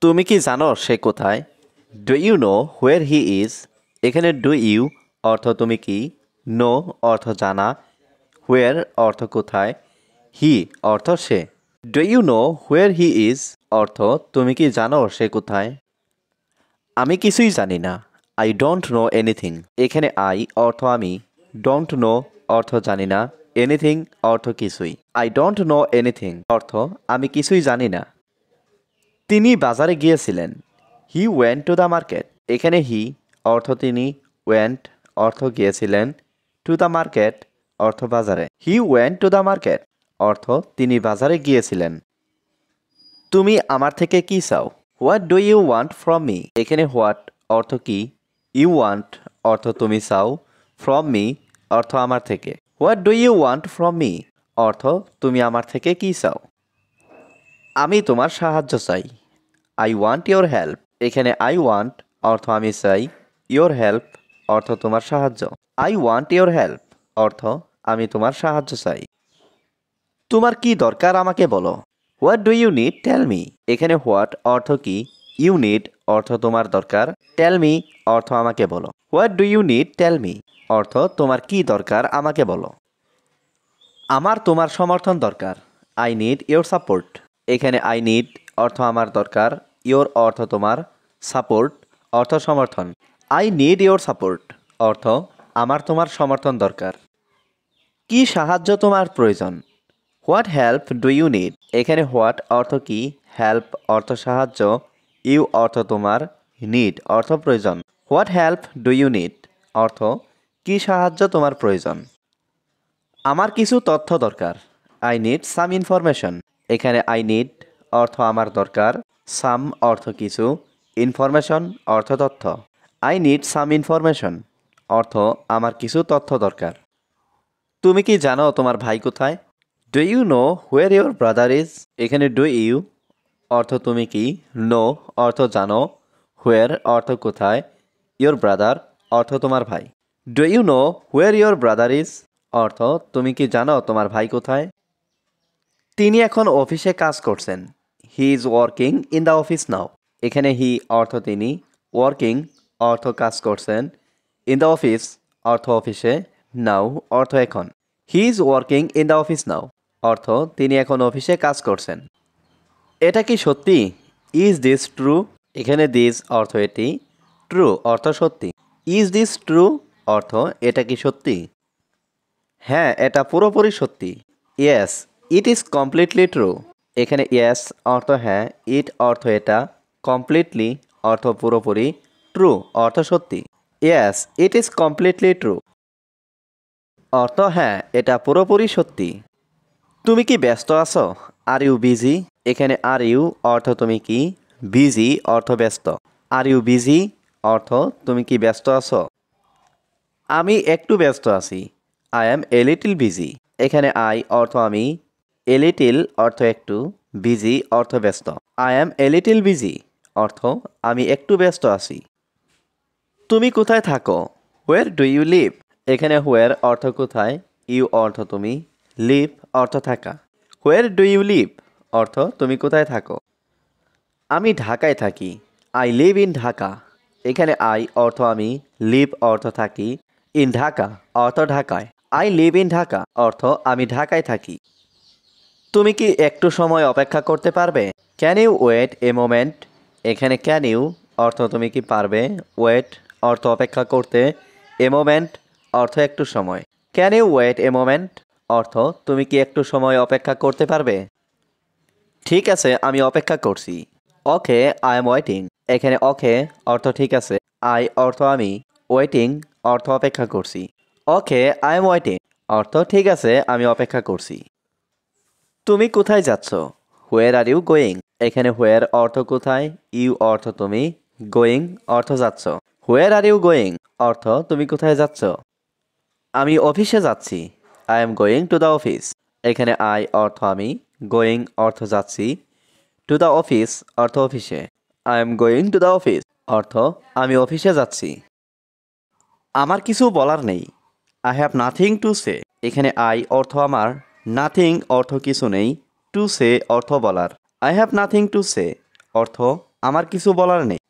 তুমি কি জানো সে কোথায়? Do you know where he is? এখানে ডু ইউ অর্থ তুমি কি, নো অর্থ জানা, হোয়ার অর্থ কোথায়, হি অর্থ সে। Do you know where he is অর্থ তুমি কি জানো সে কোথায়? আমি কিছুই জানি না। I don't know anything. এখানে আই অর্থ আমি, ডোন্ট নো অর্থ জানি না, এনিথিং অর্থ কিছুই। আই ডোন্ট নো এনিথিং অর্থ আমি কিছুই জানি না। তিনি বাজারে গিয়েছিলেন। হি ওয়েন্ট টু দ্য মার্কেট। এখানে হি অর্থ তিনি, ওয়েন্ট অর্থ গিয়েছিলেন, টু দ্য মার্কেট অর্থ বাজারে। He went to the market অর্থ তিনি বাজারে গিয়েছিলেন। তুমি আমার থেকে কি চাও? What do you want from me? এখানে হোয়াট অর্থ কি, ইউ ওয়ান্ট অর্থ তুমি চাও, ফ্রম মি অর্থ আমার থেকে। What do you want from me অর্থ তুমি আমার থেকে কি চাও? আমি তোমার সাহায্য চাই। I want your help. এখানে আই ওয়ান্ট অর্থ আমি চাই, ইয়োর হেল্প অর্থ তোমার সাহায্য। আই ওয়ান্ট ইয়োর হেল্প অর্থ আমি তোমার সাহায্য চাই। তোমার কি দরকার আমাকে বলো। What do you need tell me. এখানে হোয়াট অর্থ কি, ইউ নিড অর্থ তোমার দরকার, টেল মি অর্থ আমাকে বলো। What do you need tell me অর্থ তোমার কি দরকার আমাকে বলো। আমার তোমার সমর্থন দরকার। I need your support. এখানে আই নিড অর্থ আমার দরকার, ইয়োর অর্থ তোমার, সাপোর্ট অর্থ সমর্থন। আই নিড ইয়োর সাপোর্ট অর্থ আমার তোমার সমর্থন দরকার। কি সাহায্য তোমার প্রয়োজন? What help do you need. এখানে হোয়াট অর্থ কি, হেল্প অর্থ সাহায্য, ইউ অর্থ তোমার, নিড অর্থ প্রয়োজন। What help do you need অর্থ কি সাহায্য তোমার প্রয়োজন। আমার কিছু তথ্য দরকার। I need some information. এখানে আই নিড অর্থ আমার দরকার, সাম অর্থ কিছু, ইনফরমেশন অর্থ তথ্য। আই নিড সাম ইনফরমেশন অর্থ আমার কিছু তথ্য দরকার। তুমি কি জানো তোমার ভাই কোথায়? Do you know where your brother is? এখানে ডু ইউ অর্থ তুমি কি, নো অর্থ জানো, হোয়ার অর্থ কোথায়, ইয়োর ব্রাদার অর্থ তোমার ভাই। Do you know where your brother is অর্থ তুমি কি জানো তোমার ভাই কোথায়? তিনি এখন অফিসে কাজ করছেন। He is working in the office নাও। এখানে হি অর্থ তিনি, ওয়ার্কিং অর্থ কাজ করছেন, ইন দ্য অফিস অর্থ অফিসে, নাও অর্থ এখন। He is working in the office নাও অর্থ তিনি এখন অফিসে কাজ করছেন। এটা কি সত্যি? Is this true? এখানে দিস অর্থ এটি, ট্রু অর্থ সত্যি। ইজ দিস ট্রু অর্থ এটা কি সত্যি? হ্যাঁ, এটা পুরোপুরি সত্যি। Yes it is completely true. এখানে ইয়েস অর্থ হ্যাঁ, ইট অর্থ এটা, কমপ্লিটলি অর্থ পুরোপুরি, ট্রু অর্থ সত্যি। Yes it is completely true অর্থ হ্যাঁ, এটা পুরোপুরি সত্যি। তুমি কি ব্যস্ত আছো? Are you busy? এখানে আর ইউ অর্থ তুমি কি, বিজি অর্থ ব্যস্ত। আর ইউ বিজি অর্থ তুমি কি ব্যস্ত আছো? আমি একটু ব্যস্ত আছি। I am a little busy. এখানে আই অর্থ আমি, এ লিটল অর্থ একটু, বিজি অর্থ ব্যস্ত। I am a little busy অর্থ আমি একটু ব্যস্ত আছি। তুমি কোথায় থাকো? Where do you live? এখানে হোয়ার অর্থ কোথায়, ইউ অর্থ তুমি, লিভ অর্থ থাকা। হোয়ার ডু ইউ লিভ অর্থ তুমি কোথায় থাকো। আমি ঢাকায় থাকি। I live in Dhaka. এখানে আই অর্থ আমি, লিভ অর্থ থাকি, ইন ঢাকা অর্থ ঢাকায়। আই লিভ ইন ঢাকা অর্থ আমি ঢাকায় থাকি। তুমি কি একটু সময় অপেক্ষা করতে পারবে? Can you wait a moment? এখানে ক্যান ইউ অর্থ তুমি কি পারবে, ওয়েট অর্থ অপেক্ষা করতে, এ মোমেন্ট অর্থ একটু সময়। Can you wait a moment অর্থ তুমি কি একটু সময় অপেক্ষা করতে পারবে? ঠিক আছে, আমি অপেক্ষা করছি। Okay I am waiting. এখানে ওকে অর্থ ঠিক আছে, আই অর্থ আমি, ওয়েটিং অর্থ অপেক্ষা করছি। ওকে আই এম ওয়েটিং অর্থ ঠিক আছে, আমি অপেক্ষা করছি। তুমি কোথায় যাচ্ছ? হোয়ার আর ইউ গোয়িং? এখানে হোয়ার অর্থ কোথায়, ইউ অর্থ তুমি, গোয়িং অর্থ যাচ্ছ। হোয়ার আর ইউ গোয়িং অর্থ তুমি কোথায় যাচ্ছ? আমি অফিসে যাচ্ছি। I am going to the office. এখানে আই অর্থ আমি, গোয়িং অর্থ যাচ্ছি, টু দ্য অফিস অর্থ অফিসে। I am going to the office অর্থ আমি অফিসে যাচ্ছি। আমার কিছু বলার নেই। I have nothing to say. এখানে আই অর্থ আমার, নাথিং অর্থ কিছু নেই, টু সে অর্থ বলার। I have nothing to say অর্থ আমার কিছু বলার নেই।